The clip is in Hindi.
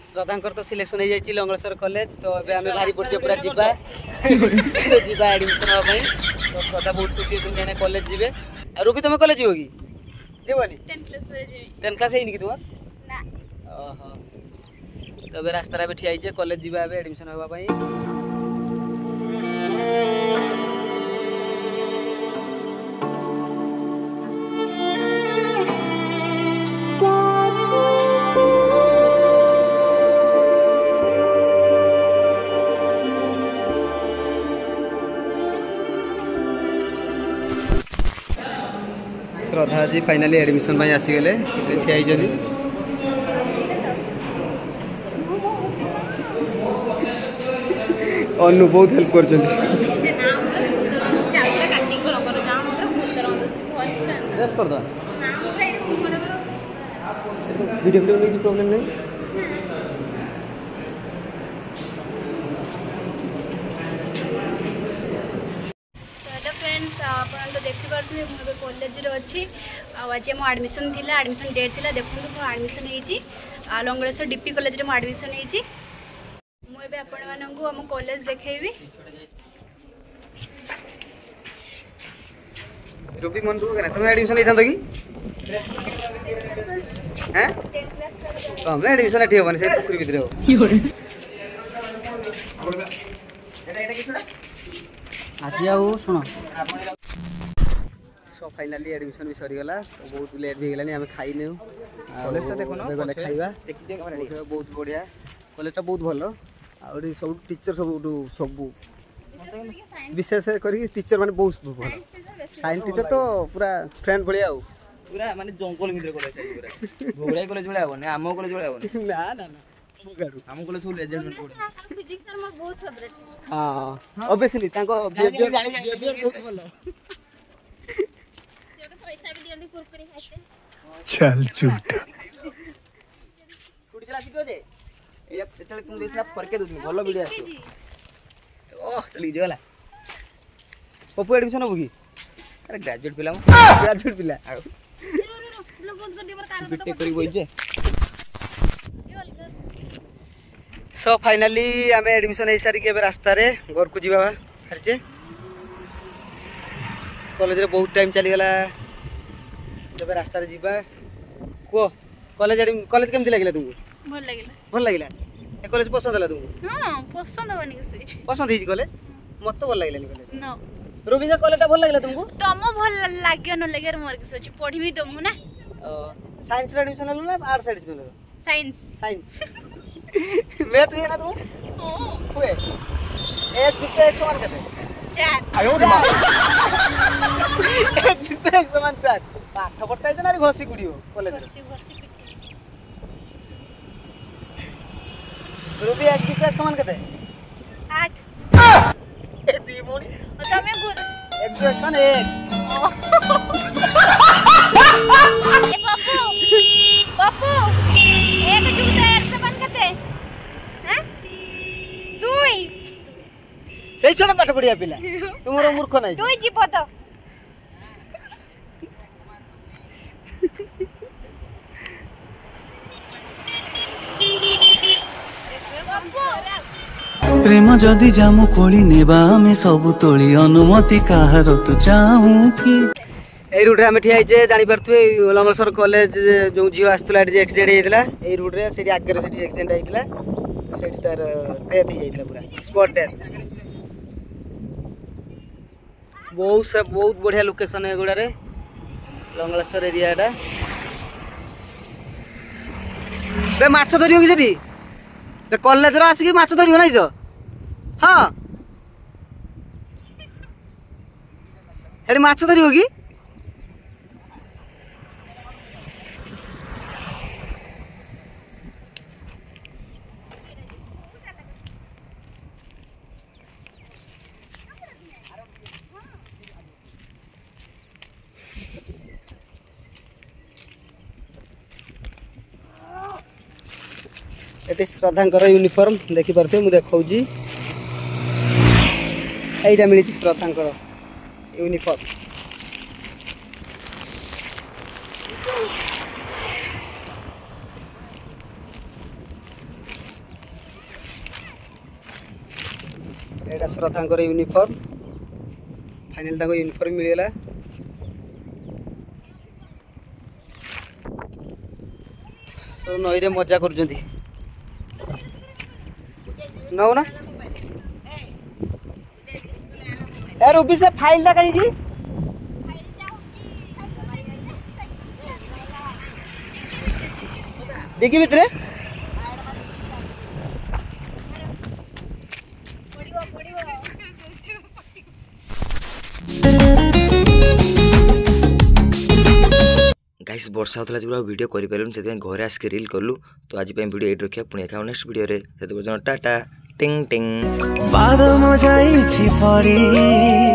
श्रद्धांकर तो सिलेक्शन हो जाइए लंगलेश्वर कॉलेज तो अबे हमें भारी पड़ছে पूरा जीवा जीवा एडमिशन होगा भाई तो श्रद्धा बहुत खुशी है तुम कॉलेज जीवे और रूबी तुम कॉलेज जीवोगी जीवनी 10 क्लास है कि तुम ना ओहो तो अबे रास्ता रे ठिया आइछे कॉलेज जीवा अबे एडमिशन होगा भाई श्रद्धा जी फाइनाली एडमिशन भाई आसीगले ठिया अनु बहुत हेल्प कर वीडियो प्रॉब्लम नहीं देखिए मुझे कॉलेज अच्छी आज मो आडमिशन थी आडमिशन डेट थी देखो मो आडमिशन हो लंगलेश्वर डीपी कॉलेज में आडमिशन हो मुझे आपण मानू आम कॉलेज देखी रूबी मन दुख तुम एडमिशन लेता कि हैं तुम एडमिशन एठी होबनी से पुखरी भीतर हो आज आउ सुनो सो फाइनली एडमिशन भी सरी गला तो बहुत लेट भी गलानी हमें खाई नेउ कॉलेज देखो ना गले खाइबा बहुत बढ़िया कॉलेज बहुत भलो और सब टीचर सब विशेष करी टीचर माने बहुत भल साइंस टीचर तो पूरा फ्रेंड बढ़िया पूरा माने जंगल भीतर कॉलेज पूरा भोगराई कॉलेज बड़ा होने आमो कॉलेज बड़ा होने ना ना ना आमो कॉलेज सब लेजेंड पढ़े फिजिक्स सर मोर बहुत फेवरेट हां ऑब्वियसली ताको बिहेवियर बहुत भलो पैसा भी दियंदी कुरकुरी खाइते चल झूठा स्कूटी चला सिखो जे एतले तुम देखला फरके दूनी भलो वीडियो आसो ओह चली जेला पप्पू एडमिशन हो की अरे ग्रेजुएट पिला बीटेक करी बोल जे सो फाइनली आमे एडमिशन हे सारी के रास्ता रे घर को जीवा हरचे कॉलेज रे बहुत टाइम चली गला जब रास्ता रे जीवा को कॉलेज केमति लागिला तुमको भल लागिला ए कॉलेज पसंद होला तुमको हां पसंद होनी के पसंद ही कॉलेज मत तो भल लागिला नि कॉलेज नो रूबी का कॉलेज भल लागिला तुमको तम भल लाग्यो न लगे मोर के सोची पढ़ी भी दमु ना साइंस रे एडमिशन लेलो ना आर्ट्स एडमिशन लेलो साइंस मैथ भी है ना तुम ओ हुए एक कितने 1 समान करते 4 आयो रे एक कितने 1 समान 4 पाठ पढ़ता है ना रे घसी गुडियो कॉलेज रे घसी रूबी एक कितने 1 समान करते 8 ए दी मोनी तमे गुड एक सेक्शन एक ए पप्पू एक जूता 1 समान करते हैं 2 सही छोटा पाठ पढ़िया पिला तुमरो मूर्ख नाही 2 जीव तो प्रेम जदि जामु कोली नेबा हमें सब तोली अनुमति काहर तू चाहू कि ए रूट रे हम ठिया जे जानि परथुए लंगलेश्वर कॉलेज जो जियो आस्तला जे एक्सीडेंट हेतला ए रूट रे सेठी आगे रे सेठी एक्सीडेंट हेतला सेठी तार डेथ ही जाइतला पूरा स्पॉट डेथ बहुत बढ़िया लोकेशन है गुडा रे लंगलेश्वर एरिया डा बे माछ धरियो कि सेठी बे कॉलेज रो आसी कि माछ धरियो नै जो हां हेडी माछ धरियो कि एटी श्रद्धांकर यूनिफॉर्म देखि परथे मु देखौजी एटा मिली श्रद्धांकर यूनिफॉर्म एटा श्रद्धांकर यूनिफॉर्म फाइनल ताको यूनिफॉर्म मिलला सब नई रे मजा करूछंती नौ ना यार रूबी से फाइल ला कहीं जी डिग्गी भितरे गाइस वर्षा होता जो वीडियो करें से घरे आसिक रील कलु तो आज वीडियो ये रखा पुणी देखा नेक्स्ट वीडियो से टाटा टिंग टिंग बाद मजाई छी पड़ी